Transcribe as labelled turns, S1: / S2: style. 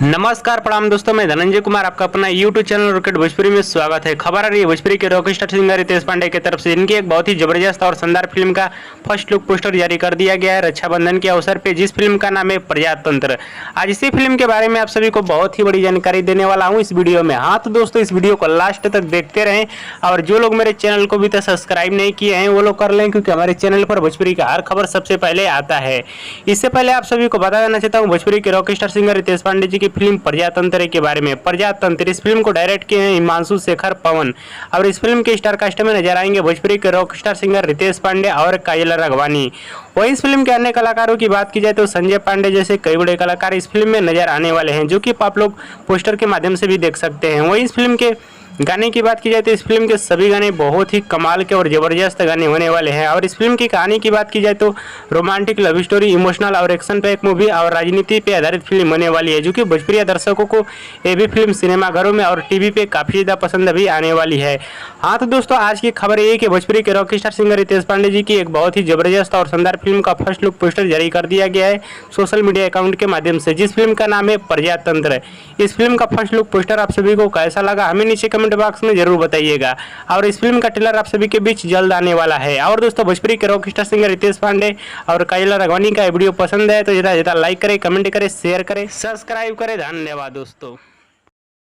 S1: नमस्कार प्रणाम दोस्तों, मैं धनंजय कुमार आपका अपना यूट्यूब चैनल रॉकेट भोजपुरी में स्वागत है। खबर आ रही है भोजपुरी के रॉकस्टार सिंगर रितेश पांडे की तरफ से इनकी एक बहुत ही जबरदस्त और शानदार फिल्म का फर्स्ट लुक पोस्टर जारी कर दिया गया है रक्षाबंधन के अवसर पे, जिस फिल्म का नाम है प्रजातंत्र। आज इसी फिल्म के बारे में आप सभी को बहुत ही बड़ी जानकारी देने वाला हूँ इस वीडियो में। हाँ तो दोस्तों, इस वीडियो को लास्ट तक देखते रहें और जो लोग मेरे चैनल को भी तक सब्सक्राइब नहीं किए हैं वो लोग कर लें, क्योंकि हमारे चैनल पर भोजपुरी का हर खबर सबसे पहले आता है। इससे पहले आप सभी को बता देना चाहता हूँ भोजपुरी के रॉकस्टार सिंगर रितेश पांडे जी की फिल्म प्रजातंत्र के बारे में। प्रजातंत्र इस फिल्म को डायरेक्ट किए हैं हिमांशु शेखर पवन और इस फिल्म के स्टार कास्ट में नजर आएंगे भोजपुरी के रॉकस्टार सिंगर रितेश पांडे और काजल राघवानी। वहीं इस फिल्म के अन्य कलाकारों की बात की जाए तो संजय पांडे जैसे कई बड़े कलाकार इस फिल्म में नजर आने वाले हैं, जो कि आप लोग पोस्टर के माध्यम से भी देख सकते हैं। वहीं इस फिल्म के गाने की बात की जाए तो इस फिल्म के सभी गाने बहुत ही कमाल के और ज़बरदस्त गाने होने वाले हैं। और इस फिल्म की कहानी की बात की जाए तो रोमांटिक, लव स्टोरी, इमोशनल और एक्शन पैक मूवी और राजनीति पे आधारित फिल्म होने वाली है, जो कि भोजपुरी दर्शकों को ये भी फिल्म सिनेमाघरों में और टीवी पे काफ़ी ज़्यादा पसंद भी आने वाली है। हाँ तो दोस्तों, आज की खबर ये है कि भोजपुरी के रॉकस्टार सिंगर रितेश पांडे जी की एक बहुत ही जबरदस्त और शानदार फिल्म का फर्स्ट लुक पोस्टर जारी कर दिया गया है सोशल मीडिया अकाउंट के माध्यम से, जिस फिल्म का नाम है प्रजातंत्र। इस फिल्म का फर्स्ट लुक पोस्टर आप सभी को कैसा लगा हमें नीचे कमेंट बॉक्स में जरूर बताइएगा। और इस फिल्म का ट्रेलर आप सभी के बीच जल्द आने वाला है। और दोस्तों, भोजपुरी के रॉकस्टार सिंगर रितेश पांडे और काजल राघवानी का वीडियो पसंद है तो ज़्यादा लाइक करें, कमेंट करें, शेयर करें, सब्सक्राइब करें। धन्यवाद दोस्तों।